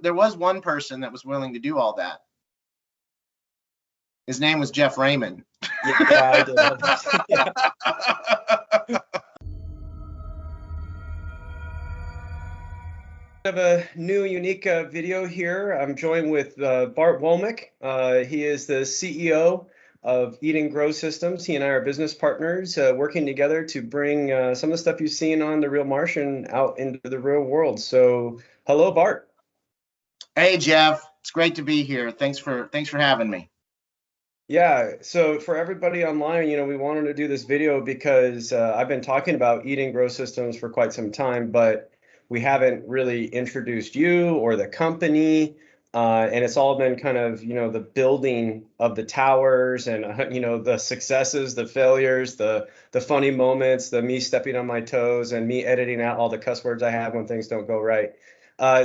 one person that was willing to do all that. His name was Jeff Raymond. Yeah, I did. Yeah. I have a new unique video here. I'm joined with Bart Womack. He is the CEO of Eat and Grow Systems. He and I are business partners working together to bring some of the stuff you've seen on The Real Martian out into the real world. So hello, Bart. Hey, Jeff. It's great to be here. Thanks for having me. Yeah, so for everybody online, we wanted to do this video because I've been talking about Eat and Grow Systems for quite some time, but we haven't really introduced you or the company, and it's all been kind of, the building of the towers and, the successes, the failures, the funny moments, the me stepping on my toes and me editing out all the cuss words I have when things don't go right.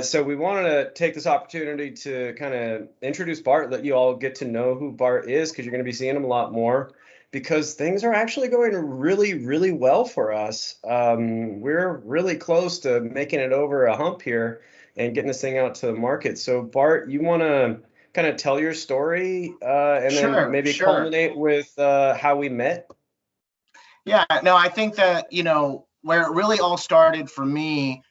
So we wanted to take this opportunity to kind of introduce Bart, let you all get to know who Bart is, because you're going to be seeing him a lot more, because things are actually going really, really well for us. We're really close to making it over a hump here and getting this thing out to the market. So Bart, you want to kind of tell your story and then maybe culminate with how we met? Yeah, no, I think that, where it really all started for me,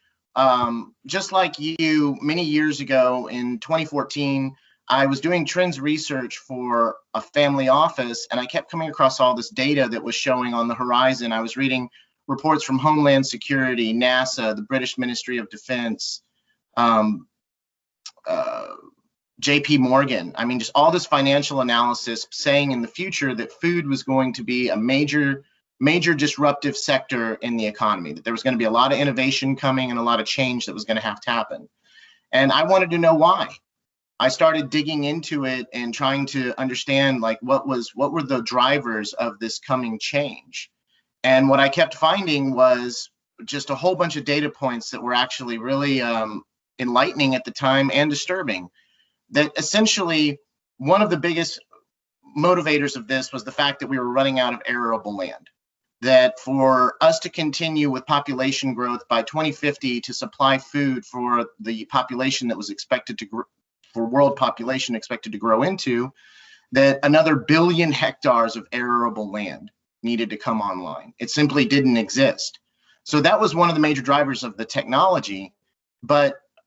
just like you, many years ago in 2014, I was doing trends research for a family office, and I kept coming across all this data that was showing on the horizon. I was reading reports from Homeland Security, NASA, the British Ministry of Defense, JP Morgan. I mean, just all this financial analysis saying in the future that food was going to be a major disruptive sector in the economy, that there was going to be a lot of innovation coming and a lot of change that was going to have to happen. And I wanted to know why. I started digging into it and trying to understand, like, what were the drivers of this coming change. And what I kept finding was just a whole bunch of data points that were actually really enlightening at the time and disturbing. That essentially one of the biggest motivators of this was the fact that we were running out of arable land. That for us to continue with population growth by 2050 to supply food for the population that was expected to grow, for world population expected to grow into, that another 1 billion hectares of arable land needed to come online. It simply didn't exist. So that was one of the major drivers of the technology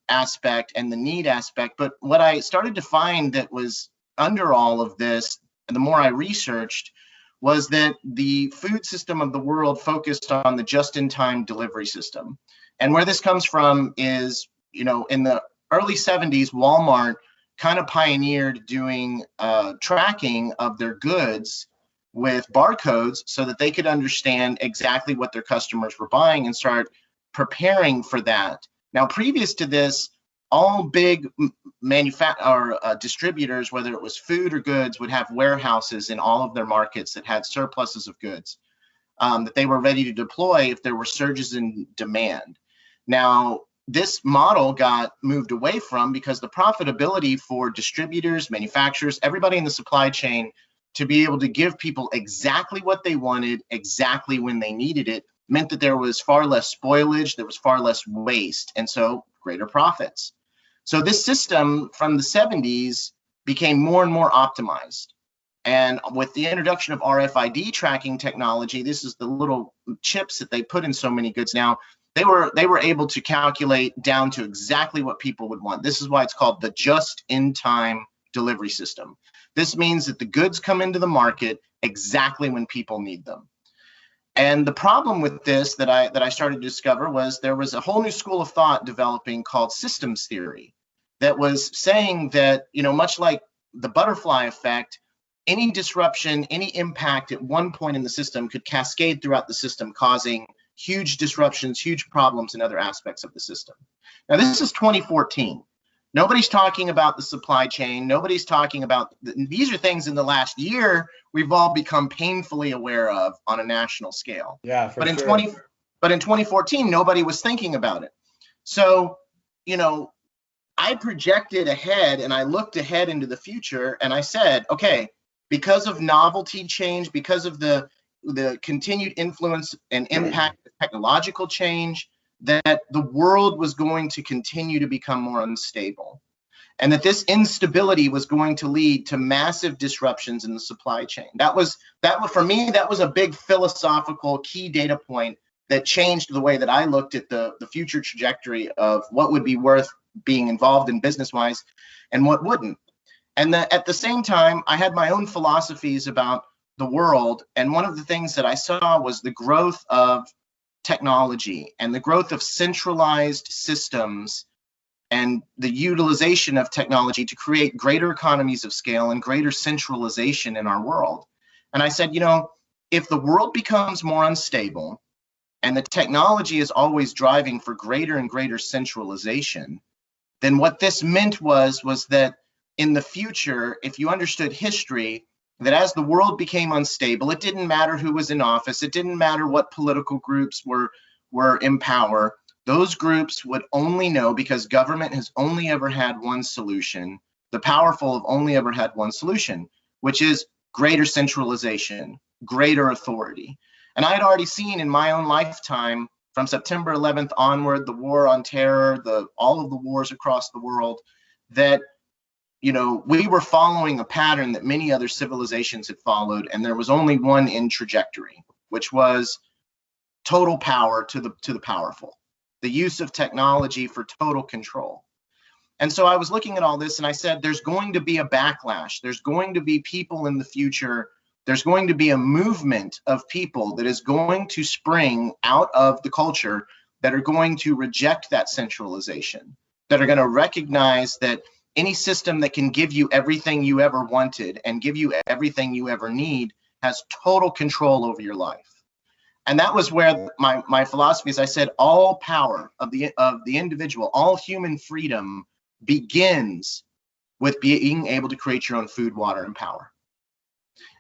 aspect and the need aspect. But what I started to find that was under all of this, and the more I researched, was that the food system of the world focused on the just-in-time delivery system. And where this comes from is, in the early 70s, Walmart kind of pioneered doing tracking of their goods with barcodes so that they could understand exactly what their customers were buying and start preparing for that. Now, previous to this, all big distributors, whether it was food or goods, would have warehouses in all of their markets that had surpluses of goods that they were ready to deploy if there were surges in demand. Now, this model got moved away from because the profitability for distributors, manufacturers, everybody in the supply chain to be able to give people exactly what they wanted, exactly when they needed it, meant that there was far less spoilage, there was far less waste, and so greater profits. So this system from the 70s became more and more optimized. And with the introduction of RFID tracking technology, this is the little chips that they put in so many goods now, they were able to calculate down to exactly what people would want. This is why it's called the just-in-time delivery system. This means that the goods come into the market exactly when people need them. And the problem with this that I started to discover was there was a whole new school of thought developing called systems theory that was saying that, much like the butterfly effect, any disruption, any impact at one point in the system could cascade throughout the system, causing huge disruptions, huge problems in other aspects of the system. Now, this is 2014. Nobody's talking about the supply chain. Nobody's talking about, these are things in the last year we've all become painfully aware of on a national scale. Yeah, for sure. But in 2014, nobody was thinking about it. So, I projected ahead and I looked ahead into the future and I said, okay, because of novelty change, because of the continued influence and impact of technological change, that the world was going to continue to become more unstable, and that this instability was going to lead to massive disruptions in the supply chain. That was for me, that was a big philosophical key data point that changed the way that I looked at the future trajectory of what would be worth being involved in business-wise and what wouldn't. And at the same time, I had my own philosophies about the world. And one of the things that I saw was the growth of technology and the growth of centralized systems and the utilization of technology to create greater economies of scale and greater centralization in our world. And I said, you know, if the world becomes more unstable and the technology is always driving for greater and greater centralization, then what this meant was that in the future, if you understood history, that as the world became unstable, it didn't matter who was in office, it didn't matter what political groups were in power, those groups would only know, because government has only ever had one solution, the powerful have only ever had one solution, which is greater centralization, greater authority. And I had already seen in my own lifetime, from September 11th onward, the war on terror, all of the wars across the world, that, you know, we were following a pattern that many other civilizations had followed, and there was only one end trajectory, which was total power to the powerful, the use of technology for total control. And so I was looking at all this and I said, there's going to be a backlash. There's going to be people in the future. There's going to be a movement of people that is going to spring out of the culture that are going to reject that centralization, that are going to recognize that any system that can give you everything you ever wanted and give you everything you ever need has total control over your life. And that was where my philosophy is. I said, all power of the individual, all human freedom begins with being able to create your own food, water, and power.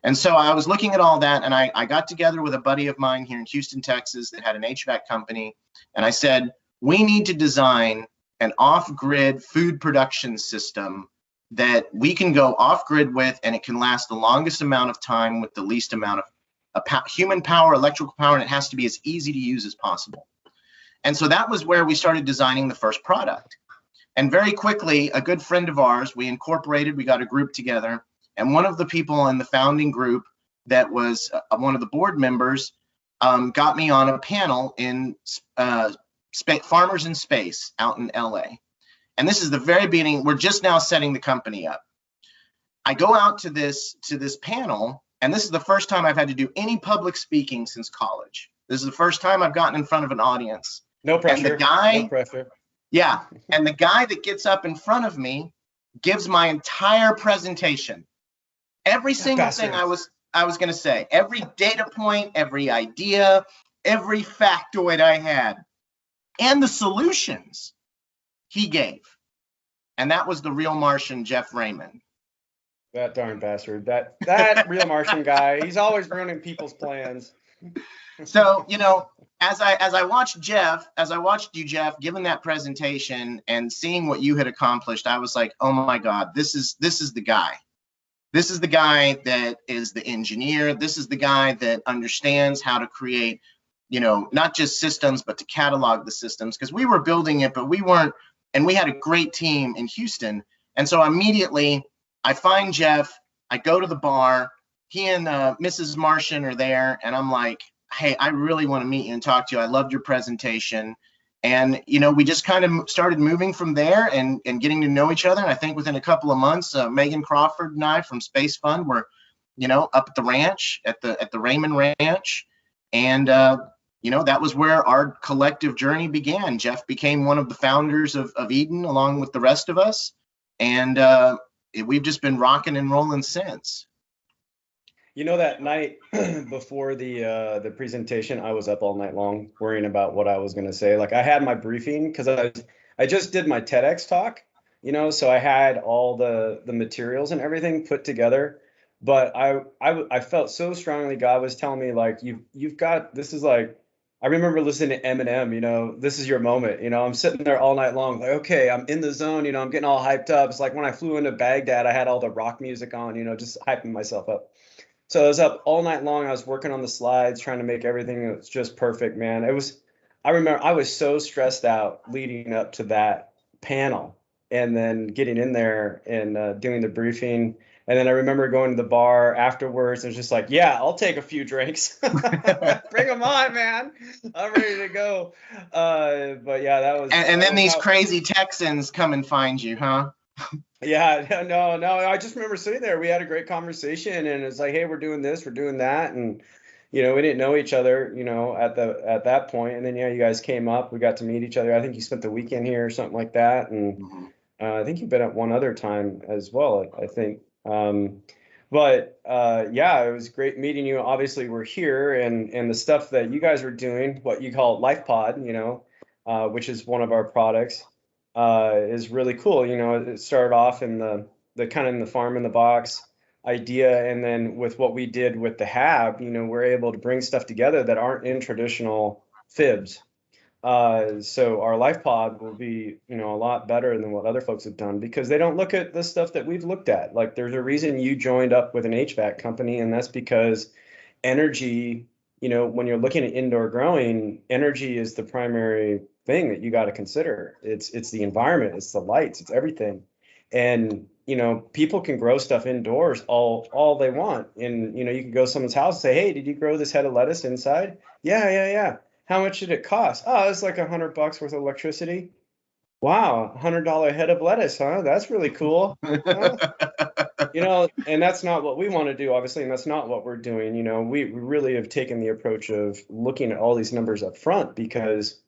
And so I was looking at all that, and I got together with a buddy of mine here in Houston, Texas, that had an HVAC company. And I said, we need to design an off-grid food production system that we can go off-grid with, and it can last the longest amount of time with the least amount of human power, electrical power, and it has to be as easy to use as possible. And so that was where we started designing the first product. And very quickly, a good friend of ours, we got a group together, and one of the people in the founding group that was one of the board members got me on a panel in Farmers in Space out in LA. And this is the very beginning. We're just now setting the company up. I go out to this panel, and this is the first time I've had to do any public speaking since college. This is the first time I've gotten in front of an audience. No pressure. And the guy, no pressure. Yeah, and the guy that gets up in front of me gives my entire presentation. Every single thing I was going to say, every data point, every idea, every factoid I had, and the solutions he gave. And that was the real Martian, Jeff Raymond. That darn bastard. That real Martian guy. He's always ruining people's plans. So, you know, as I watched you, Jeff, giving that presentation and seeing what you had accomplished, I was like, oh my God, this is the guy. This is the guy that is the engineer. This is the guy that understands how to create, you know, not just systems, but to catalog the systems, because we were building it, but we weren't, and we had a great team in Houston. And so immediately I find Jeff, I go to the bar, he and Mrs. Martian are there, and I'm like, hey, I really want to meet you and talk to you. I loved your presentation. And, you know, we just kind of started moving from there and getting to know each other. And I think within a couple of months, Megan Crawford and I from Space Fund were, you know, up at the ranch, at the Raymond Ranch. And, you know, that was where our collective journey began. Jeff became one of the founders of Eden, along with the rest of us. And we've just been rocking and rolling since. You know, that night before the presentation, I was up all night long worrying about what I was going to say. Like, I had my briefing because I just did my TEDx talk, you know, so I had all the materials and everything put together. But I felt so strongly God was telling me, like, you've got, this is like, I remember listening to Eminem, you know, this is your moment. You know, I'm sitting there all night long, like, okay, I'm in the zone, you know, I'm getting all hyped up. It's like when I flew into Baghdad, I had all the rock music on, you know, just hyping myself up. So I was up all night long. I was working on the slides, trying to make everything just perfect, man. I remember I was so stressed out leading up to that panel and then getting in there and doing the briefing. And then I remember going to the bar afterwards and was just like, yeah, I'll take a few drinks. Bring them on, man. I'm ready to go. But yeah, And that then was these how. crazy Texans come and find you, huh? Yeah, no. I just remember sitting there. We had a great conversation, and it's like, hey, we're doing this, we're doing that, and we didn't know each other, at that point. And then yeah, you guys came up. We got to meet each other. I think you spent the weekend here or something like that, and Mhm. I think you've been at one other time as well. I think. But yeah, it was great meeting you. Obviously, we're here, and the stuff that you guys are doing, what you call LifePod, which is one of our products, is really cool. It started off in the kind of in the farm in the box idea, and then with what we did with the Hab, we're able to bring stuff together that aren't in traditional fibs. So our life pod will be, a lot better than what other folks have done because they don't look at the stuff that we've looked at. Like there's a reason you joined up with an HVAC company, and that's because energy, when you're looking at indoor growing, energy is the primary thing that you got to consider. It's the environment, it's the lights, it's everything. And people can grow stuff indoors all they want. And you can go to someone's house and say, hey, did you grow this head of lettuce inside? Yeah. How much did it cost? Oh, it's like $100 worth of electricity. Wow, $100 head of lettuce, huh? That's really cool. Huh? And that's not what we want to do, obviously, and that's not what we're doing. We really have taken the approach of looking at all these numbers up front because,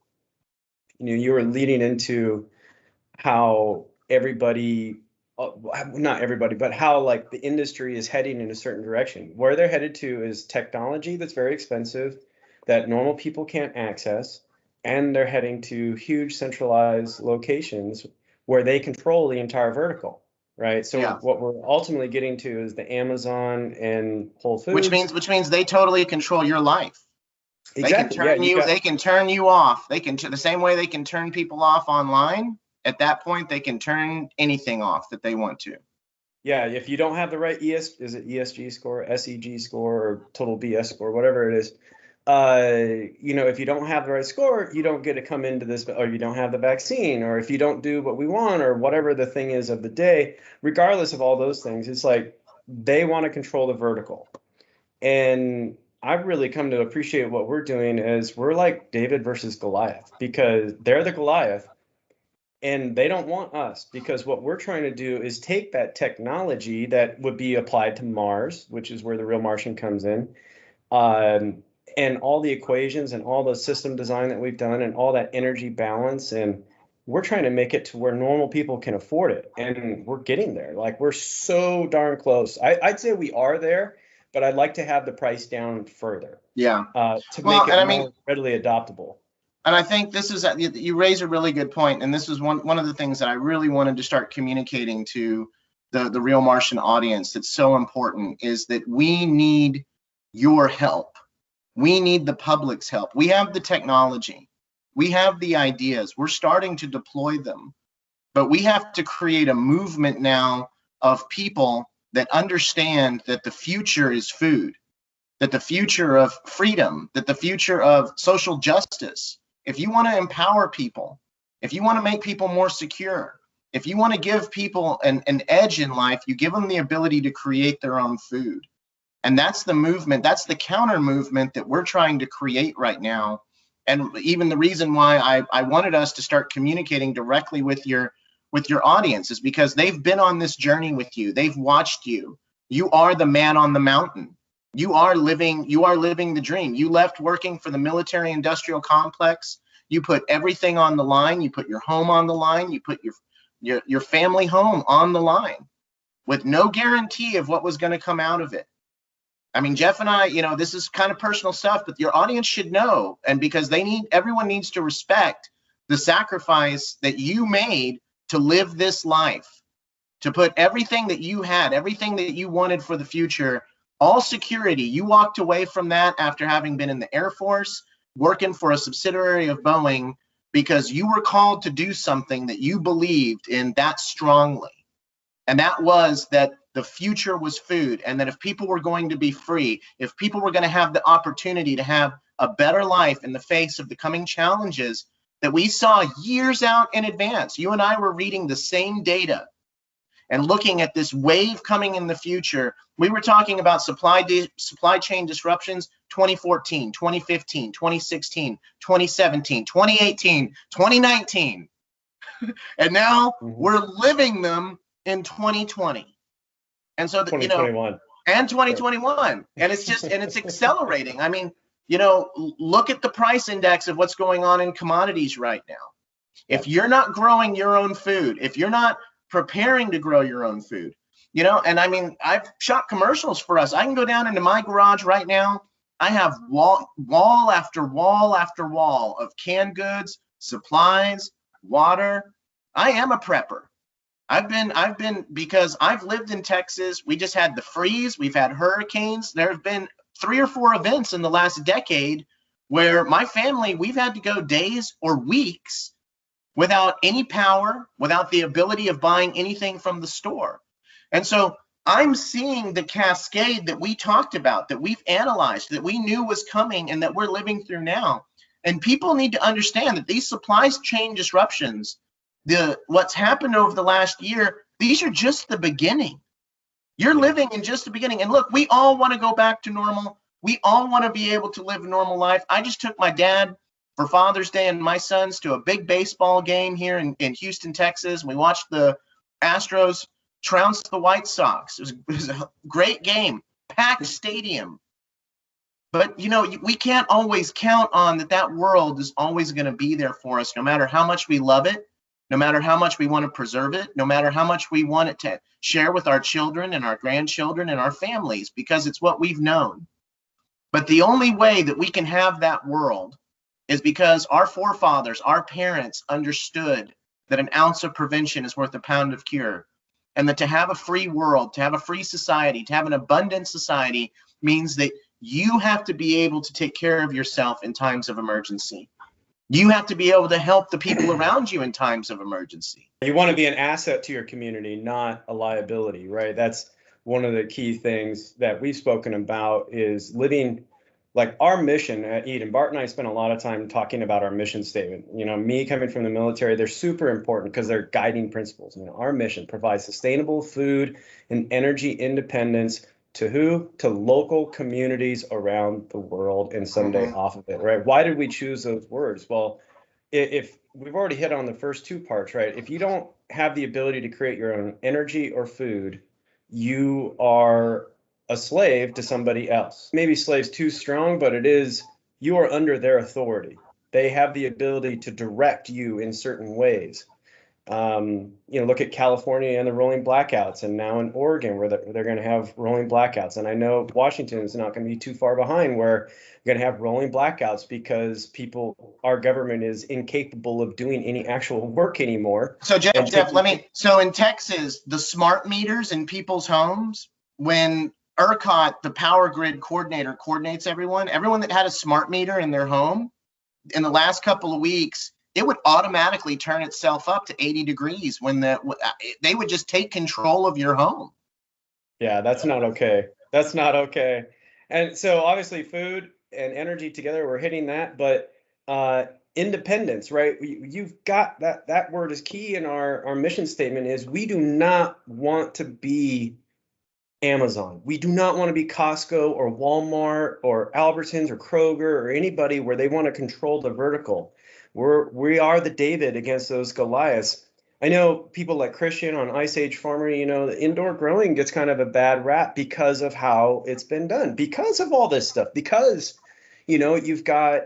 you were leading into how everybody, not everybody, but how like the industry is heading in a certain direction. Where they're headed to is technology that's very expensive, that normal people can't access, and they're heading to huge centralized locations where they control the entire vertical, right? So Yeah. what we're ultimately getting to is the Amazon and Whole Which Foods. means which means they totally control your life. They can Exactly. Yeah, turn you you got. they can turn you off. They can the same way they can turn people off online. At that point, they can turn anything off that they want to. Yeah, if you don't have the right is it ESG score, SEG score, or total BS score, whatever it is, if you don't have the right score, you don't get to come into this, or you don't have the vaccine, or if you don't do what we want, or whatever the thing is of the day, regardless of all those things, it's like they want to control the vertical. And I've really come to appreciate what we're doing as we're like David versus Goliath because they're the Goliath and they don't want us because what we're trying to do is take that technology that would be applied to Mars, which is where the real Martian comes in, um, and all the equations and all the system design that we've done and all that energy balance. And we're trying to make it to where normal people can afford it. And we're getting there. Like we're so darn close. I'd say we are there, but I'd like to have the price down further Yeah. to Well, make and it I mean, more readily adoptable. and I think this is you raise a really good point, and this is one of the things that I really wanted to start communicating to the real Martian audience. That's so important is that we need your help. We need the public's help. We have the technology. We have the ideas. We're starting to deploy them. But we have to create a movement now of people that understand that the future is food, that the future of freedom, that the future of social justice. If you want to empower people, if you want to make people more secure, if you want to give people an edge in life, you give them the ability to create their own food. And that's the movement, that's the counter movement that we're trying to create right now. And even the reason why I wanted us to start communicating directly with your audience is because they've been on this journey with you. They've watched you. You are the man on the mountain. You are living the dream. You left working for the military industrial complex. You put everything on the line. You put your home on the line. You put your family home on the line with no guarantee of what was going to come out of it. I mean, Jeff and I, this is kind of personal stuff, but your audience should know. And because everyone needs to respect the sacrifice that you made to live this life, to put everything that you had, everything that you wanted for the future, all security. You walked away from that after having been in the Air Force, working for a subsidiary of Boeing, because you were called to do something that you believed in that strongly. And that was that the future was food, and that if people were going to be free, if people were going to have the opportunity to have a better life in the face of the coming challenges that we saw years out in advance. You and I were reading the same data and looking at this wave coming in the future. We were talking about supply chain disruptions 2014, 2015, 2016, 2017, 2018, 2019. And now we're living them in 2020. And so, 2021. And 2021. And it's just, and it's accelerating. I mean, look at the price index of what's going on in commodities right now. If you're not growing your own food, if you're not preparing to grow your own food, and I mean, I've shot commercials for us. I can go down into my garage right now. I have wall after wall after wall of canned goods, supplies, water. I am a prepper. I've been because I've lived in Texas. We just had the freeze. We've had hurricanes. There have been 3 or 4 events in the last decade where my family, we've had to go days or weeks without any power, without the ability of buying anything from the store. And so I'm seeing the cascade that we talked about, that we've analyzed, that we knew was coming and that we're living through now. And people need to understand that these supply chain disruptions, what's happened over the last year, these are just the beginning. You're living in just the beginning. And look, we all want to go back to normal. We all want to be able to live a normal life. I just took my dad for Father's Day and my sons to a big baseball game here in Houston, Texas. We watched the Astros trounce the White Sox. It was a great game, packed stadium. But, we can't always count on that world is always going to be there for us, no matter how much we love it, no matter how much we want to preserve it, no matter how much we want it to share with our children and our grandchildren and our families, because it's what we've known. But the only way that we can have that world is because our forefathers, our parents understood that an ounce of prevention is worth a pound of cure. And that to have a free world, to have a free society, to have an abundant society means that you have to be able to take care of yourself in times of emergency. You have to be able to help the people around you in times of emergency. You want to be an asset to your community, not a liability, right? That's one of the key things that we've spoken about is living like our mission at Eden. Bart and I spent a lot of time talking about our mission statement. Me coming from the military, they're super important because they're guiding principles. Our mission provides sustainable food and energy independence to who? To local communities around the world and someday off of it, right? Why did we choose those words? Well, if we've already hit on the first 2 parts, right? If you don't have the ability to create your own energy or food, you are a slave to somebody else. Maybe slave's too strong, but it is, you are under their authority. They have the ability to direct you in certain ways. Look at California and the rolling blackouts, and now in Oregon where they're going to have rolling blackouts. And I know Washington is not going to be too far behind where you're going to have rolling blackouts because our government is incapable of doing any actual work anymore. So Jeff, so in Texas, the smart meters in people's homes, when ERCOT, the power grid coordinator, coordinates everyone that had a smart meter in their home in the last couple of weeks, it would automatically turn itself up to 80 degrees when they would just take control of your home. Yeah, that's not okay. That's not okay. And so obviously food and energy together, we're hitting that, but independence, right? You've got that word is key in our mission statement is we do not want to be Amazon. We do not want to be Costco or Walmart or Albertsons or Kroger or anybody where they want to control the vertical. We are the David against those Goliaths. I know people like Christian on Ice Age Farmer, the indoor growing gets kind of a bad rap because of how it's been done, because of all this stuff, because, you've got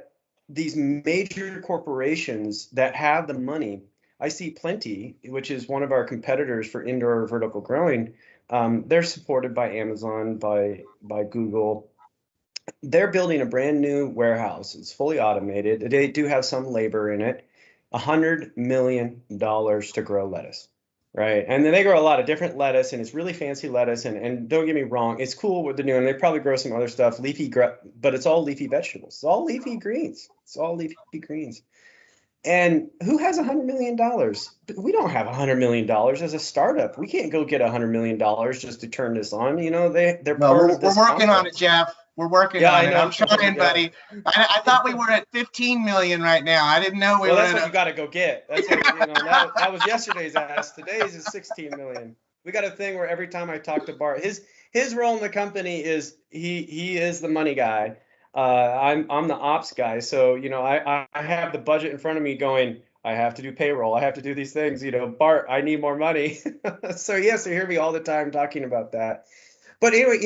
these major corporations that have the money. I see Plenty, which is one of our competitors for indoor vertical growing. They're supported by Amazon, by Google. They're building a brand new warehouse. It's fully automated. They do have some labor in it. $100 million to grow lettuce, right? And then they grow a lot of different lettuce, and it's really fancy lettuce. And don't get me wrong, it's cool what they're doing. They probably grow some other stuff, but it's all leafy vegetables. It's all leafy greens. And who has $100 million? We don't have $100 million as a startup. We can't go get $100 million just to turn this on. They're part of this. We're working on it, Jeff. We're working Yeah, on I it. know. I'm trying, Yeah. buddy. I thought we were at 15 million right now. I didn't know we Well, were that's at what you got to go get. That's what, that was yesterday's ask. Today's is 16 million. We got a thing where every time I talk to Bart, his role in the company is he is the money guy. I'm the ops guy. So, I have the budget in front of me going, I have to do payroll. I have to do these things. Bart, I need more money. So yes, you hear me all the time talking about that. But anyway,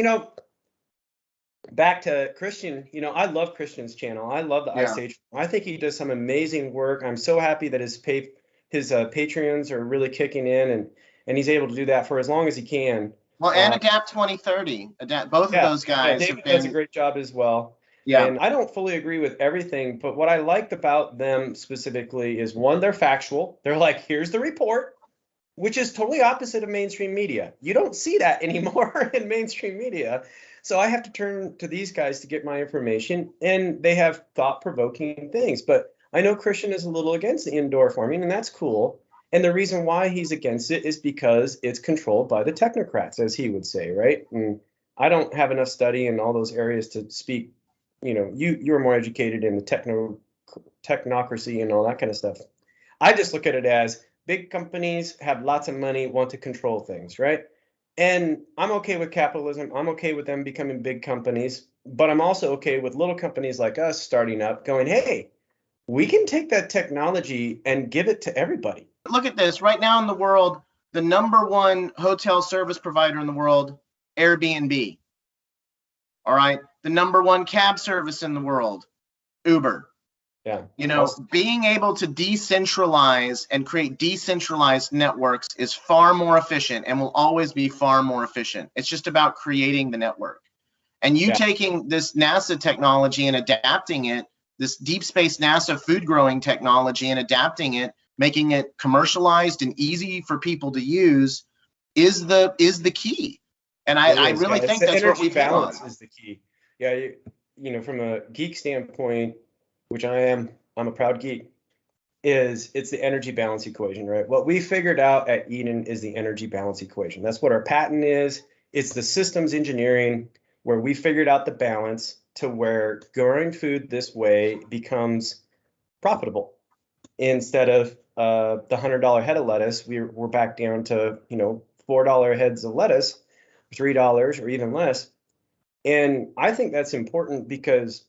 back to Christian, I love Christian's channel. I love the Ice Yeah. Age. I think he does some amazing work. I'm so happy that his Patreons are really kicking in, and he's able to do that for as long as he can. Well, and Adapt 2030. Both of Yeah, those yeah, guys have David does a been. great job as well. Yeah. And I don't fully agree with everything, but what I liked about them specifically is one, they're factual. They're like, here's the report, which is totally opposite of mainstream media. You don't see that anymore in mainstream media. So I have to turn to these guys to get my information, and they have thought-provoking things. But I know Christian is a little against the indoor farming, and that's cool. And the reason why he's against it is because it's controlled by the technocrats, as he would say, right? And I don't have enough study in all those areas to speak. You're more educated in the technocracy and all that kind of stuff. I just look at it as big companies have lots of money, want to control things, right? And I'm okay with capitalism. I'm okay with them becoming big companies, but I'm also okay with little companies like us starting up going, hey, we can take that technology and give it to everybody. Look at this. Right now in the world, the number one hotel service provider in the world, Airbnb. All right. The number one cab service in the world, Uber. Yeah. Being able to decentralize and create decentralized networks is far more efficient and will always be far more efficient. It's just about creating the network. And you taking this NASA technology and adapting it, this deep space NASA food growing technology, and adapting it, making it commercialized and easy for people to use is the key. And I really think that's what we've hit on. Balance is the key. Yeah, from a geek standpoint, which I'm a proud geek, it's the energy balance equation, right? What we figured out at Eden is the energy balance equation. That's what our patent is. It's the systems engineering where we figured out the balance to where growing food this way becomes profitable. Instead of the $100 head of lettuce, we're back down to $4 heads of lettuce, $3 or even less. And I think that's important because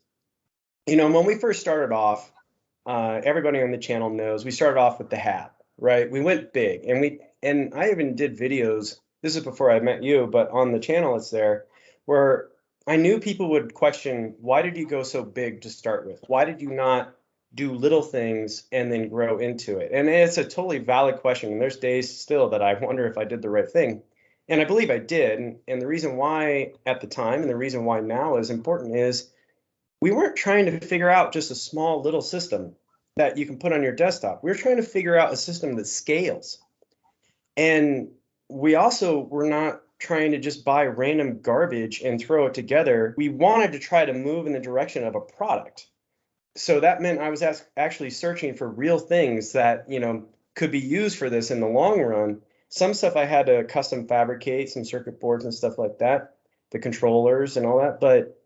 when we first started off, everybody on the channel knows we started off with the hat, right? We went big, and I even did videos. This is before I met you, but on the channel it's there, where I knew people would question, why did you go so big to start with? Why did you not do little things and then grow into it? And it's a totally valid question. And there's days still that I wonder if I did the right thing. And I believe I did. And the reason why at the time and the reason why now is important is we weren't trying to figure out just a small little system that you can put on your desktop. We were trying to figure out a system that scales. And we also were not trying to just buy random garbage and throw it together. We wanted to try to move in the direction of a product. So that meant I was actually searching for real things that, could be used for this in the long run. Some stuff I had to custom fabricate, some circuit boards and stuff like that, the controllers and all that. But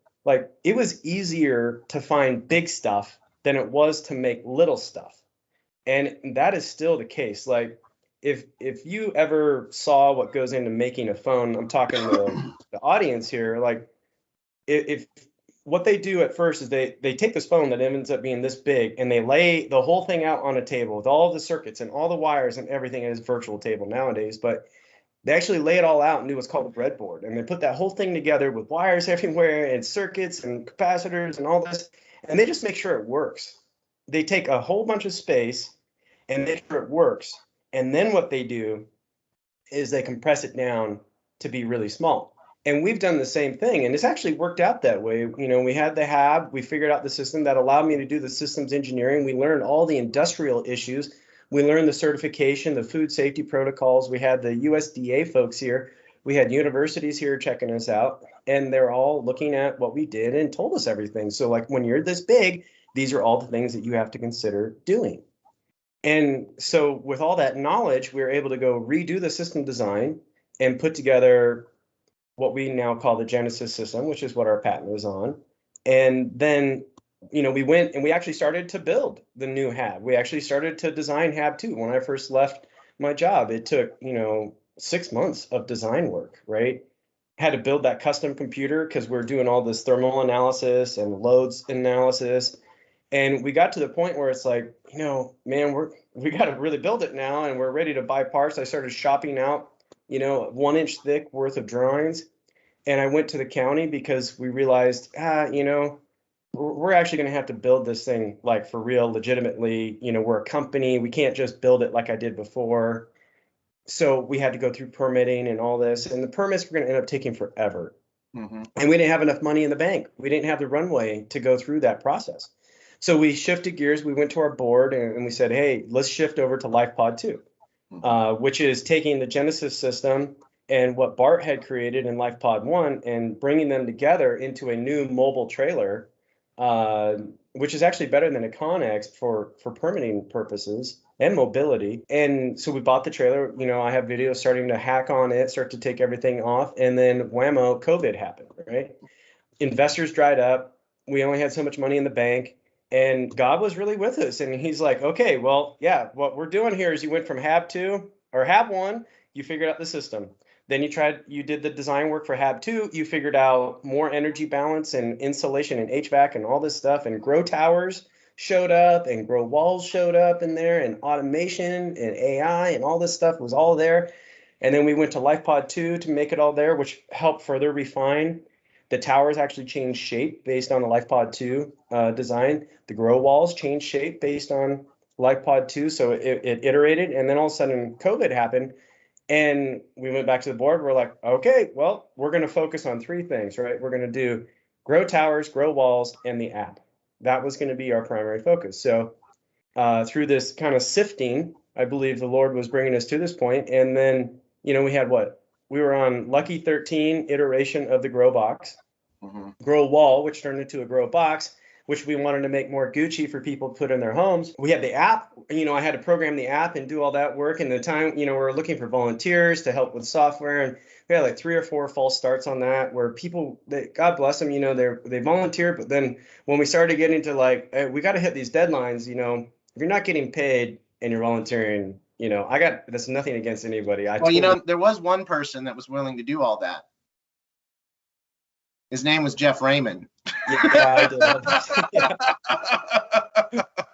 it was easier to find big stuff than it was to make little stuff. And that is still the case. If you ever saw what goes into making a phone, I'm talking to the audience here, if what they do at first is they take this phone that ends up being this big and they lay the whole thing out on a table with all the circuits and all the wires and everything. It is virtual table nowadays, but they actually lay it all out and do what's called a breadboard. And they put that whole thing together with wires everywhere and circuits and capacitors and all this. And they just make sure it works. They take a whole bunch of space and make sure it works. And then what they do is they compress it down to be really small. And we've done the same thing. And it's actually worked out that way. We had the hab, we figured out the system that allowed me to do the systems engineering. We learned all the industrial issues. We learned the certification, the food safety protocols. We had the USDA folks here. We had universities here checking us out, and they're all looking at what we did and told us everything. So when you're this big, these are all the things that you have to consider doing. And so with all that knowledge, we were able to go redo the system design and put together what we now call the Genesis system, which is what our patent was on. And then, we went and we actually started to build the new hab. We actually started to design hab 2. When I first left my job, it took, 6 months of design work, right? Had to build that custom computer because we're doing all this thermal analysis and loads analysis. And we got to the point where it's like, man, we got to really build it now, and we're ready to buy parts. I started shopping out, 1 inch thick worth of drawings, and I went to the county because we realized, we're actually going to have to build this thing like for real, legitimately. We're a company. We can't just build it like I did before. So we had to go through permitting and all this, and the permits were going to end up taking forever. Mm-hmm. And we didn't have enough money in the bank. We didn't have the runway to go through that process. So we shifted gears. We went to our board and we said, hey, let's shift over to LifePod 2, which is taking the Genesis system and what Bart had created in LifePod 1 and bringing them together into a new mobile trailer, which is actually better than a Connex for permitting purposes and mobility. And so we bought the trailer. I have videos starting to hack on it, start to take everything off. And then whammo, COVID happened, right? Investors dried up. We only had so much money in the bank. And God was really with us. And he's like, okay, well, yeah, what we're doing here is you went from Hab 2 or Hab 1, you figured out the system. Then you did the design work for Hab 2, you figured out more energy balance and insulation and HVAC and all this stuff. And grow towers showed up and grow walls showed up in there and automation and AI and all this stuff was all there. And then we went to LifePod 2 to make it all there, which helped further refine. The towers actually changed shape based on the LifePod 2 design. The grow walls changed shape based on LifePod 2. So it iterated. And then all of a sudden COVID happened. And we went back to the board. We're like, okay, well, we're going to focus on 3 things, right? We're going to do grow towers, grow walls, and the app. That was going to be our primary focus. So through this kind of sifting, I believe the Lord was bringing us to this point. And then, we had what? We were on Lucky 13 iteration of the Grow Box, Grow Wall, which turned into a Grow Box, which we wanted to make more Gucci for people to put in their homes. We had the app. I had to program the app and do all that work. And the time, we were looking for volunteers to help with software. And we had like 3 or 4 false starts on that where people, God bless them, they volunteered. But then when we started getting to like, hey, we got to hit these deadlines, if you're not getting paid and you're volunteering, that's nothing against anybody. There was one person that was willing to do all that. His name was Jeff Raymond.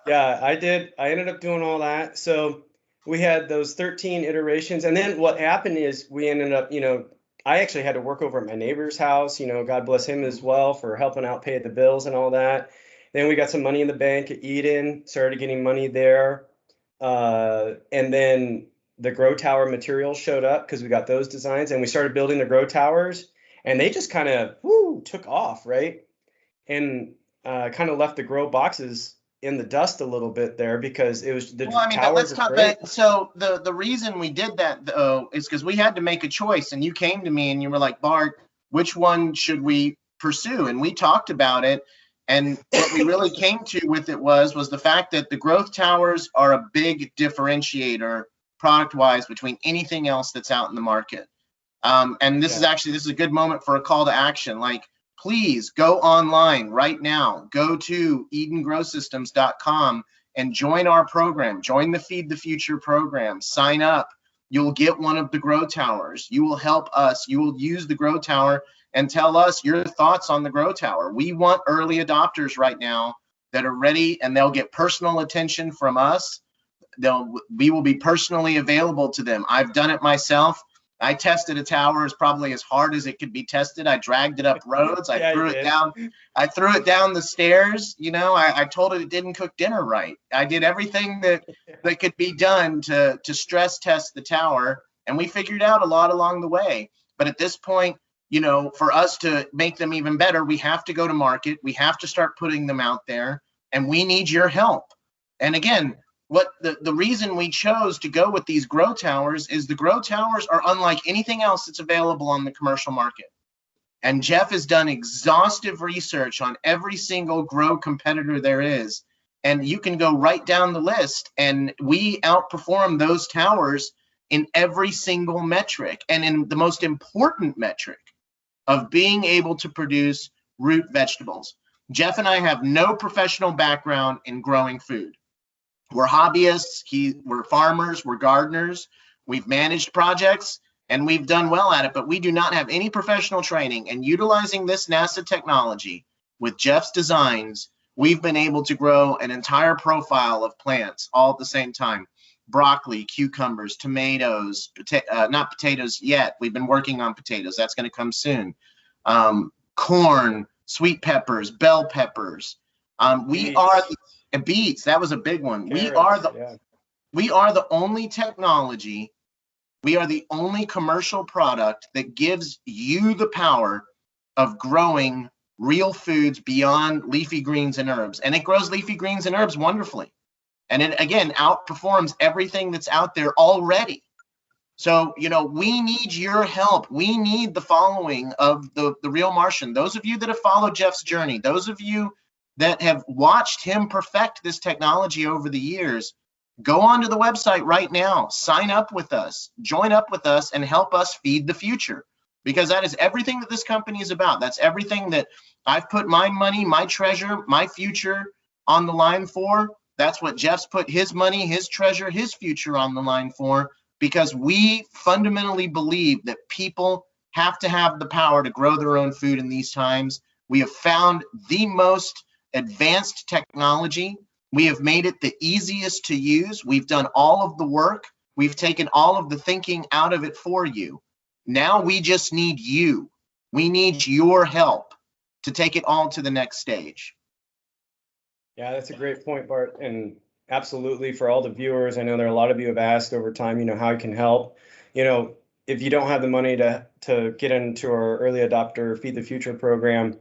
Yeah, I did. I ended up doing all that. So we had those 13 iterations. And then what happened is we ended up, I actually had to work over at my neighbor's house, God bless him as well for helping out pay the bills and all that. Then we got some money in the bank at Eden, started getting money there. And then the Grow Tower materials showed up because we got those designs and we started building the Grow Towers and they just kind of took off, right? And kind of left the Grow Boxes in the dust a little bit there because it was let's talk about. So the reason we did that though is because we had to make a choice, and you came to me and you were like, Bart, which one should we pursue? And we talked about it, and what we really came to with it was the fact that the growth towers are a big differentiator product wise between anything else that's out in the market. And this is a good moment for a call to action. Like, please go online right now. Go to EdenGrowSystems.com and join our program. Join the Feed the Future program. Sign up. You'll get one of the Grow Towers. You will help us. You will use the Grow Tower and tell us your thoughts on the Grow Tower. We want early adopters right now that are ready, and they'll get personal attention from us. We will be personally available to them. I've done it myself. I tested a tower as probably as hard as it could be tested. I dragged it up roads. I threw it down. I threw it down the stairs. I told it didn't cook dinner right. I did everything that could be done to stress test the tower, and we figured out a lot along the way. But at this point, for us to make them even better, we have to go to market. We have to start putting them out there, and we need your help. And again, what the reason we chose to go with these Grow Towers is the Grow Towers are unlike anything else that's available on the commercial market. And Jeff has done exhaustive research on every single grow competitor there is. And you can go right down the list, and we outperform those towers in every single metric. And in the most important metric, of being able to produce root vegetables. Jeff and I have no professional background in growing food. We're hobbyists, we're farmers, we're gardeners, we've managed projects, and we've done well at it, but we do not have any professional training. And utilizing this NASA technology with Jeff's designs, we've been able to grow an entire profile of plants all at the same time. Broccoli, cucumbers, tomatoes, not potatoes yet. We've been working on potatoes. That's going to come soon. Corn, sweet peppers, bell peppers. We are beets. That was a big one. Carrots, we are the only technology. We are the only commercial product that gives you the power of growing real foods beyond leafy greens and herbs. And it grows leafy greens and herbs wonderfully. And it, again, outperforms everything that's out there already. So, you know, we need your help. We need the following of the Real Martian. Those of you that have followed Jeff's journey, those of you that have watched him perfect this technology over the years, go onto the website right now, sign up with us, join up with us, and help us feed the future. Because that is everything that this company is about. That's everything that I've put my money, my treasure, my future on the line for. That's what Jeff's put his money, his treasure, his future on the line for, because we fundamentally believe that people have to have the power to grow their own food in these times. We have found the most advanced technology. We have made it the easiest to use. We've done all of the work. We've taken all of the thinking out of it for you. Now we just need you. We need your help to take it all to the next stage. Yeah, that's a great point, Bart. And absolutely, for all the viewers, I know there are a lot of you have asked over time, you know, how I can help. You know, if you don't have the money to get into our early adopter Feed the Future program,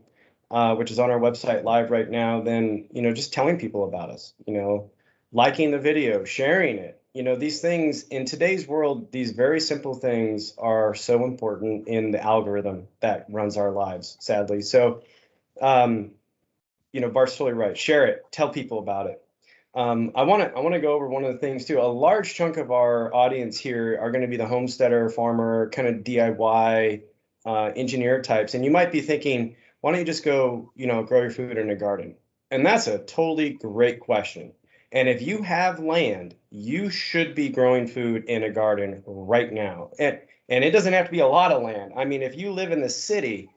which is on our website live right now, then, you know, just telling people about us, you know, liking the video, sharing it. You know, these things in today's world, these very simple things are so important in the algorithm that runs our lives, sadly. So, you know, Bart's totally right. Share it, tell people about it. I want to go over one of the things too. A large chunk of our audience here are going to be the homesteader, farmer, kind of DIY engineer types. And you might be thinking, why don't you just go, you know, grow your food in a garden? And that's a totally great question. And if you have land, you should be growing food in a garden right now. And it doesn't have to be a lot of land. I mean, if you live in the city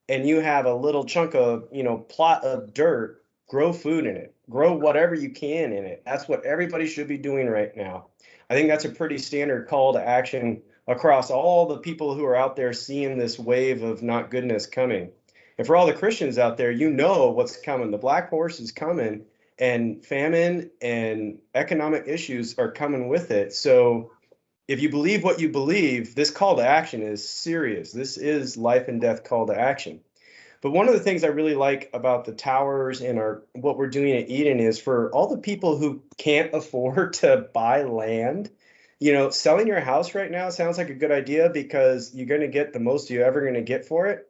and you have a little chunk of, you know, plot of dirt, grow food in it. Grow whatever you can in it. That's what everybody should be doing right now. I think that's a pretty standard call to action across all the people who are out there seeing this wave of not goodness coming. And for all the Christians out there, you know what's coming. The black horse is coming, and famine and economic issues are coming with it. So if you believe what you believe, this call to action is serious. This is life and death call to action. But one of the things I really like about the towers and what we're doing at Eden is for all the people who can't afford to buy land, you know, selling your house right now sounds like a good idea because you're going to get the most you're ever going to get for it.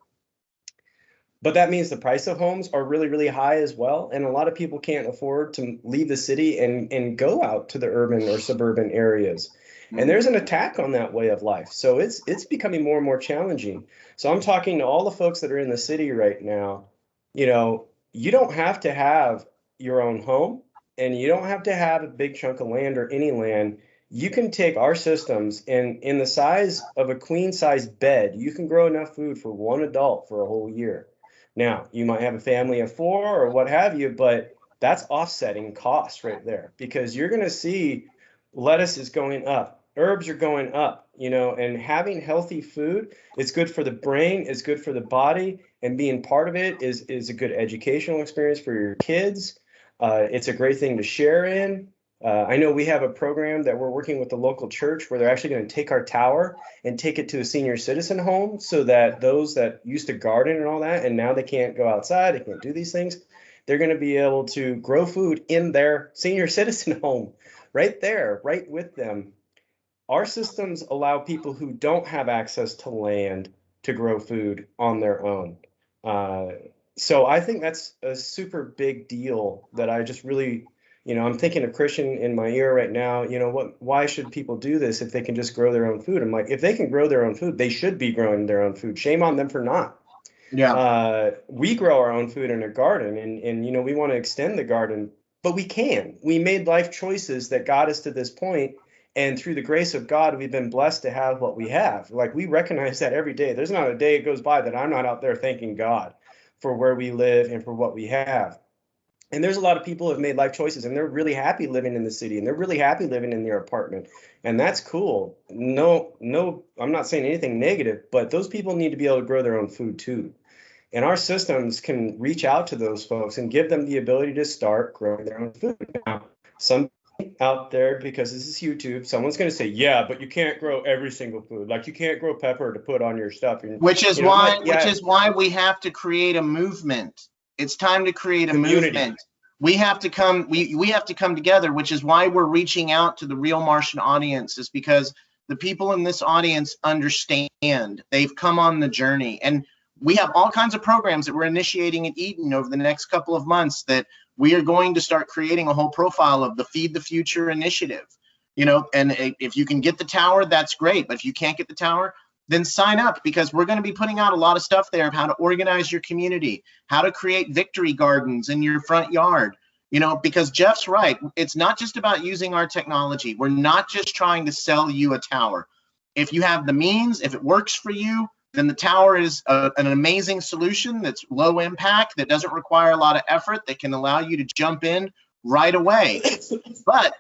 But that means the price of homes are really, really high as well. And a lot of people can't afford to leave the city and go out to the urban or suburban areas. And there's an attack on that way of life. So it's becoming more and more challenging. So I'm talking to all the folks that are in the city right now. You know, you don't have to have your own home and you don't have to have a big chunk of land or any land. You can take our systems and in the size of a queen size bed, you can grow enough food for one adult for a whole year. Now, you might have a family of 4 or what have you, but that's offsetting costs right there because you're going to see lettuce is going up, herbs are going up, you know, and having healthy food is good for the brain, it's good for the body, and being part of it is a good educational experience for your kids. It's a great thing to share in. I know we have a program that we're working with the local church where they're actually going to take our tower and take it to a senior citizen home so that those that used to garden and all that, and now they can't go outside, they can't do these things, they're going to be able to grow food in their senior citizen home right there, right with them. Our systems allow people who don't have access to land to grow food on their own. So I think that's a super big deal that I just really, you know, I'm thinking of Christian in my ear right now, you know, why should people do this if they can just grow their own food? I'm like, if they can grow their own food, they should be growing their own food. Shame on them for not. Yeah. We grow our own food in a garden, and you know, we want to extend the garden, but we can. We made life choices that got us to this point, and through the grace of God, we've been blessed to have what we have. Like, we recognize that every day. There's not a day it goes by that I'm not out there thanking God for where we live and for what we have. And there's a lot of people who have made life choices and they're really happy living in the city and they're really happy living in their apartment. And that's cool. No, I'm not saying anything negative, but those people need to be able to grow their own food too. And our systems can reach out to those folks and give them the ability to start growing their own food. Now, some out there, because this is YouTube, someone's going to say, yeah, but you can't grow every single food. Like, you can't grow pepper to put on your stuff. And, you know, I'm like, Which yeah, is why we have to create a movement. It's time to create a community. movement. We have to come, we have to come together, which is why we're reaching out to the Real Martian audience, is because the people in this audience understand. They've come on the journey. And we have all kinds of programs that we're initiating at Eden over the next couple of months that we are going to start creating a whole profile of the Feed the Future initiative. You know, and if you can get the tower, that's great. But if you can't get the tower, then sign up, because we're going to be putting out a lot of stuff there of how to organize your community, how to create victory gardens in your front yard. You know, because Jeff's right. It's not just about using our technology. We're not just trying to sell you a tower. If you have the means, if it works for you, then the tower is an amazing solution that's low impact, that doesn't require a lot of effort, that can allow you to jump in right away. But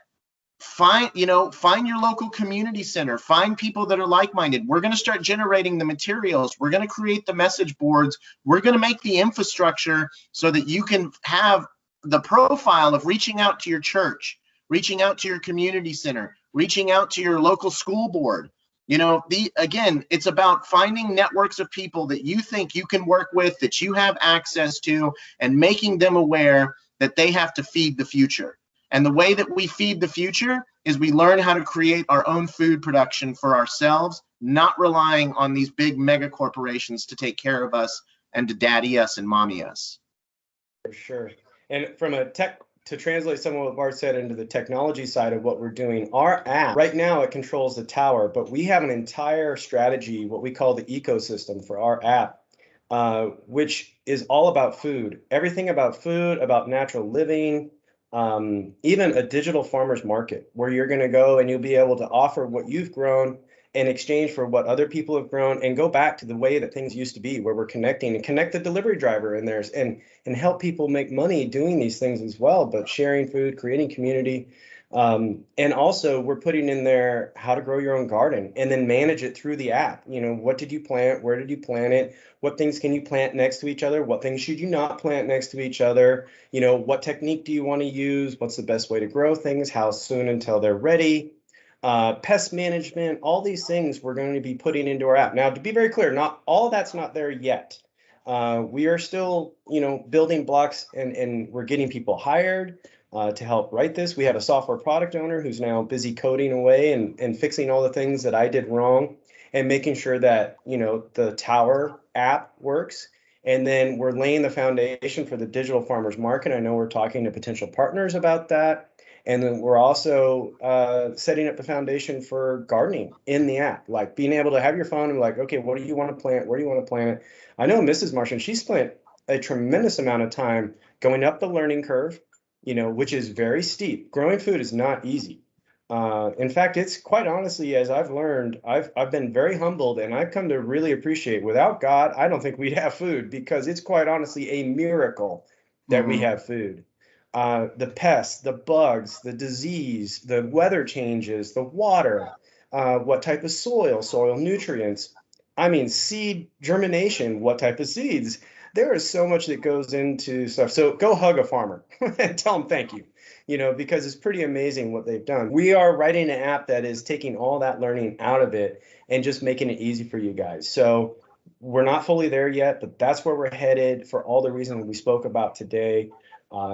find your local community center, find people that are like-minded. We're going to start generating the materials, we're going to create the message boards, we're going to make the infrastructure so that you can have the profile of reaching out to your church, reaching out to your community center, reaching out to your local school board. You know, again, it's about finding networks of people that you think you can work with, that you have access to, and making them aware that they have to feed the future. And the way that we feed the future is we learn how to create our own food production for ourselves, not relying on these big mega corporations to take care of us and to daddy us and mommy us. For sure. And from a tech, to translate some of what Bart said into the technology side of what we're doing, our app, right now it controls the tower, but we have an entire strategy, what we call the ecosystem for our app, which is all about food. Everything about food, about natural living, even a digital farmer's market where you're going to go and you'll be able to offer what you've grown in exchange for what other people have grown, and go back to the way that things used to be, where we're connecting and connect the delivery driver in there and help people make money doing these things as well, but sharing food, creating community. And also we're putting in there how to grow your own garden and then manage it through the app. You know, what did you plant? Where did you plant it? What things can you plant next to each other? What things should you not plant next to each other? You know, what technique do you want to use? What's the best way to grow things? How soon until they're ready? Pest management, all these things we're going to be putting into our app. Now, to be very clear, not all that's not there yet. We are still, you know, building blocks, and we're getting people hired to help write this. We have a software product owner who's now busy coding away and fixing all the things that I did wrong and making sure that, you know, the Tower app works. And then we're laying the foundation for the digital farmers market. I know we're talking to potential partners about that. And then we're also setting up the foundation for gardening in the app, like being able to have your phone and be like, okay, what do you want to plant? Where do you want to plant it? I know Mrs. Martian, she spent a tremendous amount of time going up the learning curve, you know, which is very steep. Growing food is not easy. In fact, it's quite honestly, as I've learned, I've been very humbled, and I've come to really appreciate, without God, I don't think we'd have food, because it's quite honestly a miracle that we have food. The pests, the bugs, the disease, the weather changes, the water, what type of soil nutrients. I mean, seed germination, what type of seeds. There is so much that goes into stuff. So go hug a farmer and tell them thank you, you know, because it's pretty amazing what they've done. We are writing an app that is taking all that learning out of it and just making it easy for you guys. So we're not fully there yet, but that's where we're headed for all the reasons we spoke about today.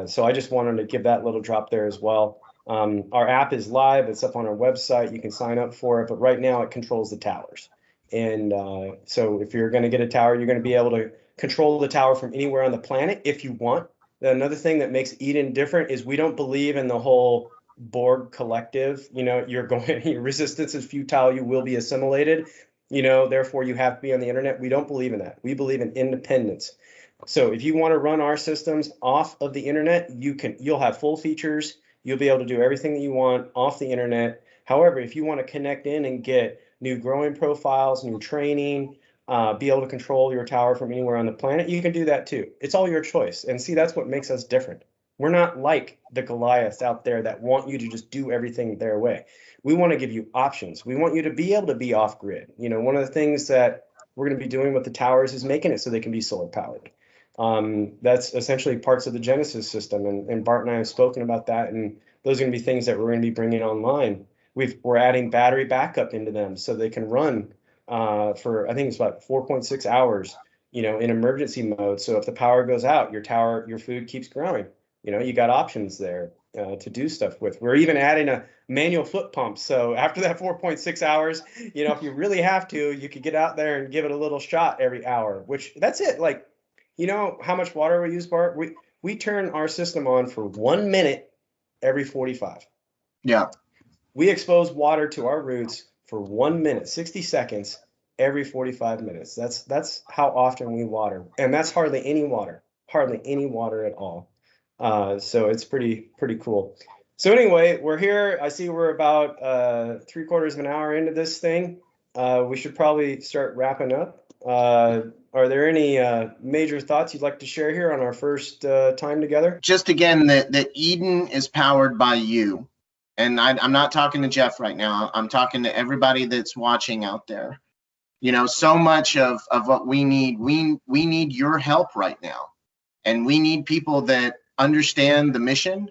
So I just wanted to give that little drop there as well. Our app is live. It's up on our website. You can sign up for it. But right now it controls the towers. And so if you're going to get a tower, you're going to be able to control the tower from anywhere on the planet if you want. Another thing that makes Eden different is we don't believe in the whole Borg collective. You know, you're going, your resistance is futile. You will be assimilated. therefore you have to be on the internet. We don't believe in that. We believe in independence. So if you want to run our systems off of the internet, you'll have full features. You'll be able to do everything that you want off the internet. However, if you want to connect in and get new growing profiles, new training, be able to control your tower from anywhere on the planet, you can do that too. It's all your choice. And see, that's what makes us different. We're not like the Goliaths out there that want you to just do everything their way. We want to give you options. We want you to be able to be off grid. One of the things that we're going to be doing with the towers is making it so they can be solar powered. That's essentially parts of the Genesis system, and Bart and I have spoken about that, and those are going to be things that we're going to be bringing online. We're adding battery backup into them so they can run for, I think it's about 4.6 hours, in emergency mode. So if the power goes out, your food keeps growing. You got options there to do stuff with. We're even adding a manual foot pump. So after that 4.6 hours, if you really have to, you could get out there and give it a little shot every hour, which that's it. Like, how much water we use, Bart? We turn our system on for 1 minute every 45. Yeah. We expose water to our roots for 1 minute, 60 seconds every 45 minutes. That's how often we water. And that's hardly any water at all. So it's pretty cool. So anyway, we're here. I see we're about 3/4 of an hour into this thing. We should probably start wrapping up. Are there any major thoughts you'd like to share here on our first time together? Just again, that Eden is powered by you. And I'm not talking to Jeff right now. I'm talking to everybody that's watching out there. So much of what we need your help right now. And we need people that understand the mission,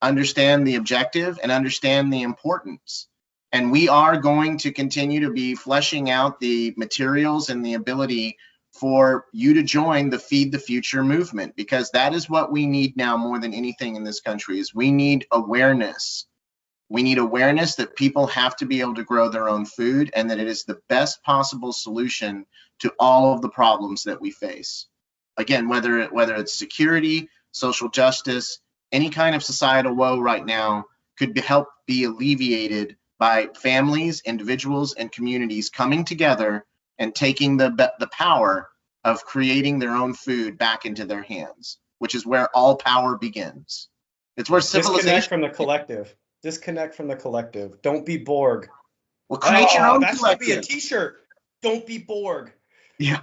understand the objective, and understand the importance. And we are going to continue to be fleshing out the materials and the ability for you to join the Feed the Future movement, because that is what we need now more than anything in this country. Is we need awareness. We need awareness that people have to be able to grow their own food, and that it is the best possible solution to all of the problems that we face. Again, whether it's security, social justice, any kind of societal woe right now could help be alleviated by families, individuals, and communities coming together and taking the power of creating their own food back into their hands, which is where all power begins. It's where civilization. Disconnect from the collective. Don't be Borg. Well, create your own that collective. That should be a T-shirt. Don't be Borg. Yeah.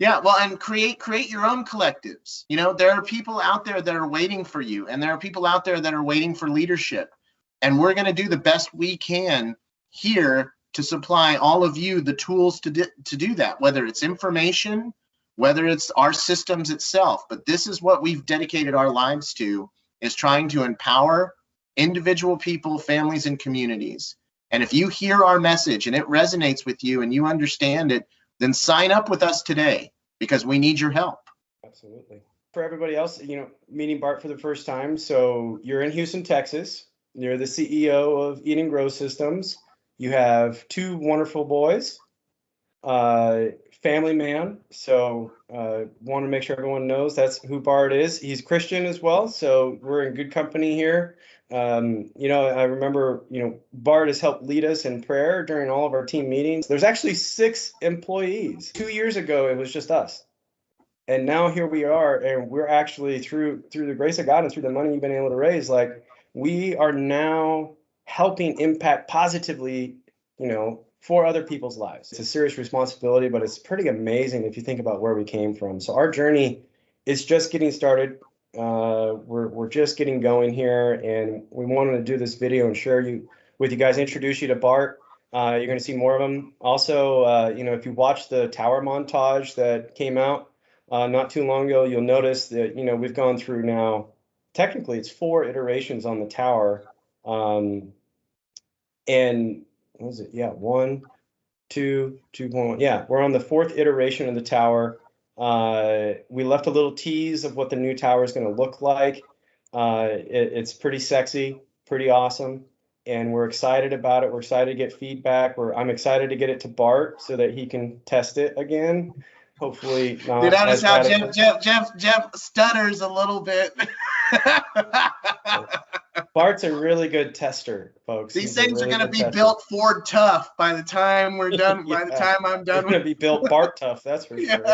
Well, and create your own collectives. There are people out there that are waiting for you, and there are people out there that are waiting for leadership. And we're going to do the best we can here to supply all of you the tools to do that, whether it's information, whether it's our systems itself. But this is what we've dedicated our lives to, is trying to empower individual people, families, and communities. And if you hear our message and it resonates with you and you understand it, then sign up with us today, because we need your help. Absolutely. For everybody else, meeting Bart for the first time. So you're in Houston, Texas. You're the CEO of Eating Grow Systems. You have 2 wonderful boys, family man. So want to make sure everyone knows that's who Bart is. He's Christian as well. So we're in good company here. I remember, Bart has helped lead us in prayer during all of our team meetings. There's actually 6 employees. 2 years ago, it was just us. And now here we are, and we're actually through the grace of God and through the money you've been able to raise, we are now helping impact positively, for other people's lives. It's a serious responsibility, but it's pretty amazing if you think about where we came from. So our journey is just getting started. We're just getting going here, and we wanted to do this video and share with you guys, introduce you to Bart. You're going to see more of him. Also, if you watch the tower montage that came out not too long ago, you'll notice that, we've gone through now, technically it's 4 iterations on the tower. And what was it? Yeah, 1, 2, 2.1. Yeah, we're on the 4th iteration of the tower. We left a little tease of what the new tower is going to look like. It's pretty sexy, pretty awesome, and we're excited about it. We're excited to get feedback. I'm excited to get it to Bart so that he can test it again. Hopefully not. Dude, notice how Jeff stutters a little bit. Bart's a really good tester, folks. These He's a things are really going to good be tester. built Ford tough by the time we're done. By the Yeah, time I'm they're done with, gonna be built Bart tough, that's for sure.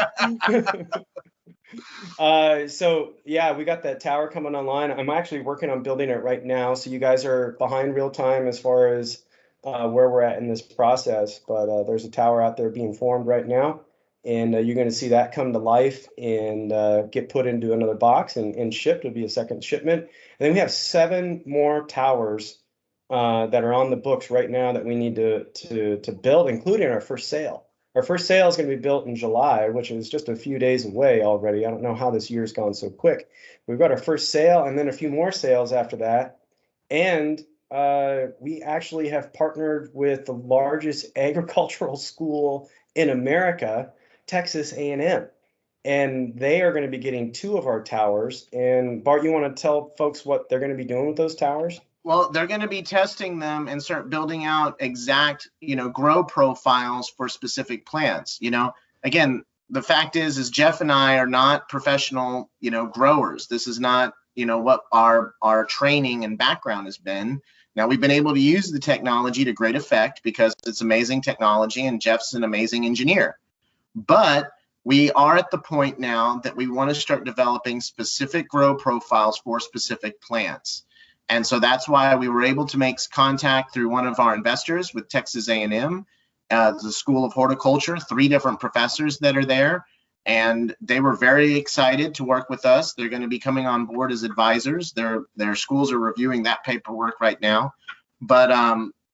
yeah. So yeah, we got that tower coming online. I'm actually working on building it right now, so you guys are behind real time as far as where we're at in this process. But there's a tower out there being formed right now, and you're going to see that come to life and get put into another box and shipped. It'll be a second shipment. And then we have 7 more towers that are on the books right now that we need to build, including our first sale. Our first sale is going to be built in July, which is just a few days away already. I don't know how this year's gone so quick. We've got our first sale and then a few more sales after that. And we actually have partnered with the largest agricultural school in America, Texas A&M. And they are going to be getting 2 of our towers. And Bart, you want to tell folks what they're going to be doing with those towers? Well, they're going to be testing them and start building out exact, grow profiles for specific plants. Again, the fact is Jeff and I are not professional, growers. This is not, what our training and background has been. Now, we've been able to use the technology to great effect because it's amazing technology and Jeff's an amazing engineer. But we are at the point now that we want to start developing specific grow profiles for specific plants. And so that's why we were able to make contact through one of our investors with Texas A&M, the School of Horticulture, 3 different professors that are there. And they were very excited to work with us. They're going to be coming on board as advisors. Their schools are reviewing that paperwork right now. But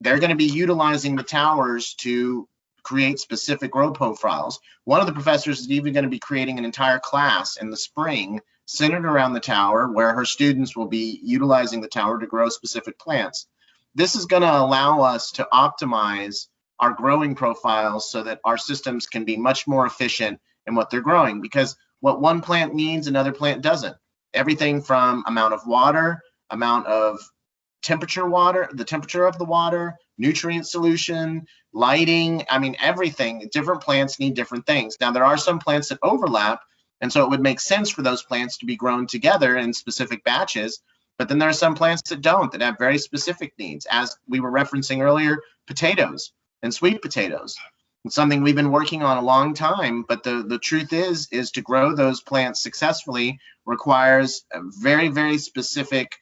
they're going to be utilizing the towers to create specific grow profiles. One of the professors is even going to be creating an entire class in the spring centered around the tower where her students will be utilizing the tower to grow specific plants. This is going to allow us to optimize our growing profiles so that our systems can be much more efficient in what they're growing, because what one plant needs, another plant doesn't. Everything from amount of water, amount of temperature, the temperature of the water, nutrient solution, lighting, everything. Different plants need different things. Now, there are some plants that overlap, and so it would make sense for those plants to be grown together in specific batches. But then there are some plants that don't, that have very specific needs. As we were referencing earlier, potatoes and sweet potatoes. It's something we've been working on a long time, but the truth is to grow those plants successfully requires a very, very specific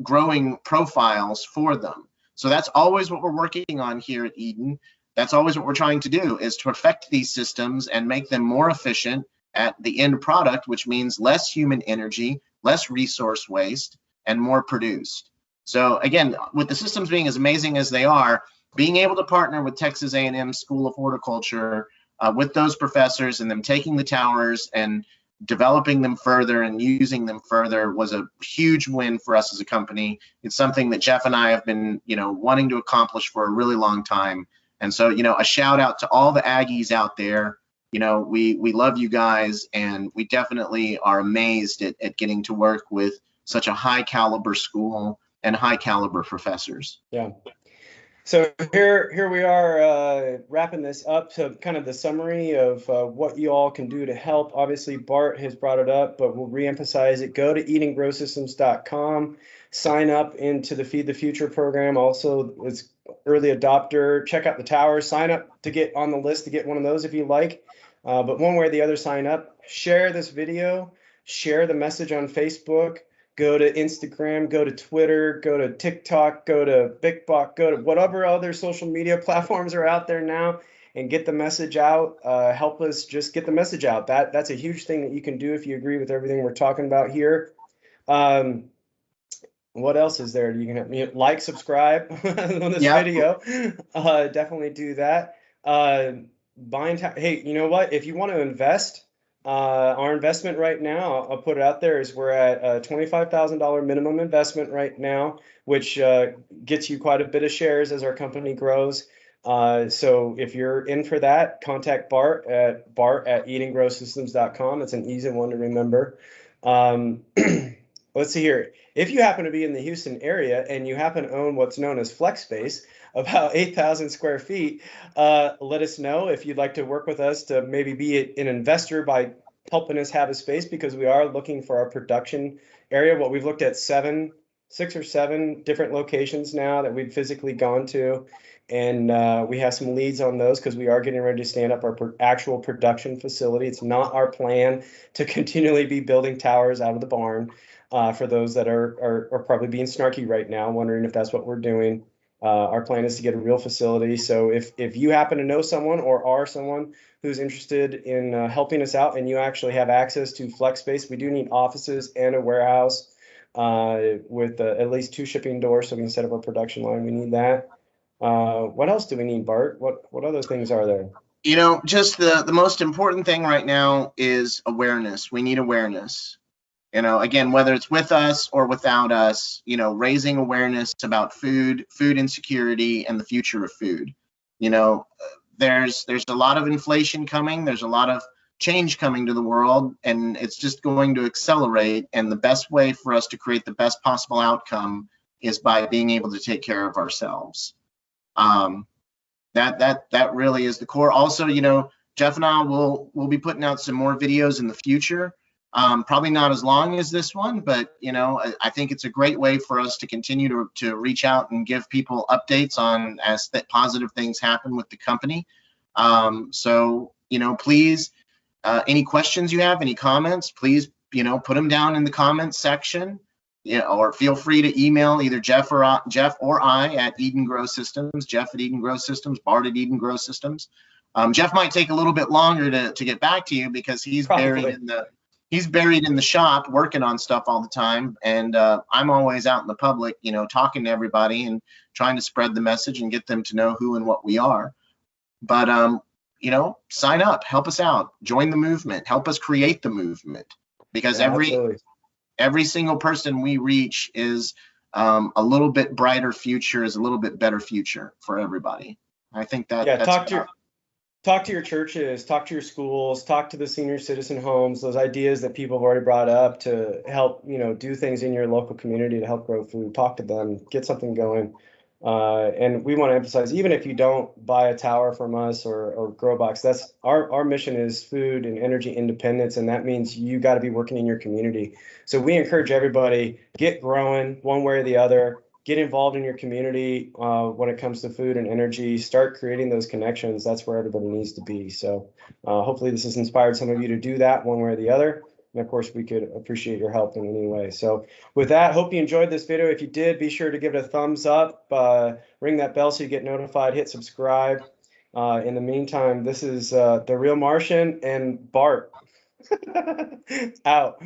growing profiles for them. So that's always what we're working on here at Eden. That's always what we're trying to do, is to perfect these systems and make them more efficient at the end product, which means less human energy, less resource waste, and more produced. So again, with the systems being as amazing as they are, being able to partner with Texas A&M School of Horticulture, with those professors and them taking the towers and developing them further and using them further was a huge win for us as a company. It's something that Jeff and I have been, wanting to accomplish for a really long time. And so, a shout out to all the Aggies out there. We love you guys, and we definitely are amazed at getting to work with such a high caliber school and high caliber professors. Yeah. So here we are wrapping this up to kind of the summary of what you all can do to help. Obviously, Bart has brought it up, but we'll reemphasize it. Go to eatinggrowsystems.com, sign up into the Feed the Future program. Also, it's early adopter. Check out the towers. Sign up to get on the list to get one of those if you like. But one way or the other, sign up. Share this video. Share the message on Facebook. Go to Instagram, go to Twitter, go to TikTok, go to BigBot, go to whatever other social media platforms are out there now, and get the message out. Help us just get the message out. That's a huge thing that you can do if you agree with everything we're talking about here. What else is there? You can like, subscribe on this video. Definitely do that. Hey, you know what? If you want to invest, our investment right now, I'll put it out there, is we're at a $25,000 minimum investment right now, which gets you quite a bit of shares as our company grows. So if you're in for that, contact Bart at eatinggrowsystems.com. It's an easy one to remember. Let's see here. If you happen to be in the Houston area and you happen to own what's known as flex space, about 8,000 square feet, let us know if you'd like to work with us to maybe be an investor by helping us have a space, because we are looking for our production area. What we've looked at seven 6 or 7 different locations now that we've physically gone to. And we have some leads on those because we are getting ready to stand up our actual production facility. It's not our plan to continually be building towers out of the barn. For those that are probably being snarky right now, wondering if that's what we're doing. Our plan is to get a real facility. So if you happen to know someone or are someone who's interested in helping us out and you actually have access to flex space, we do need offices and a warehouse with at least 2 shipping doors so we can set up our production line. We need that. What else do we need, Bart? What other things are there? You know, just the most important thing right now is awareness. We need awareness. You know, again, whether it's with us or without us, you know, raising awareness about food, food insecurity, and the future of food. You know, there's a lot of inflation coming. There's a lot of change coming to the world, and it's just going to accelerate. And the best way for us to create the best possible outcome is by being able to take care of ourselves. Um, that really is the core. Also, you know, Jeff and I will be putting out some more videos in the future. Probably not as long as this one, but you know, I think it's a great way for us to continue to reach out and give people updates on as that positive things happen with the company. So you know, please, any questions you have, any comments, please, you know, put them down in the comments section. You know, or feel free to email either Jeff or I at Eden Grow Systems, Jeff at Eden Grow Systems, Bart at Eden Grow Systems. Jeff might take a little bit longer to get back to you because he's Probably. buried in the shop working on stuff all the time, and I'm always out in the public, you know, talking to everybody and trying to spread the message and get them to know who and what we are. But you know, sign up, help us out, join the movement, help us create the movement, because Yeah, absolutely. every single person we reach is a little bit brighter future, is a little bit better future for everybody. I think Yeah, that's talk to your churches, talk to your schools, talk to the senior citizen homes, those ideas that people have already brought up to help, you know, do things in your local community to help grow food. Talk to them, get something going. And we want to emphasize, even if you don't buy a tower from us or grow box, that's our mission is food and energy independence. And that means you got to be working in your community. So we encourage everybody, get growing one way or the other. Get involved in your community when it comes to food and energy. Start creating those connections. That's where everybody needs to be. So hopefully this has inspired some of you to do that one way or the other. And of course, we could appreciate your help in any way. So with that, hope you enjoyed this video. If you did, be sure to give it a thumbs up, ring that bell so you get notified, hit subscribe. In the meantime, this is The Real Martian and Bart out.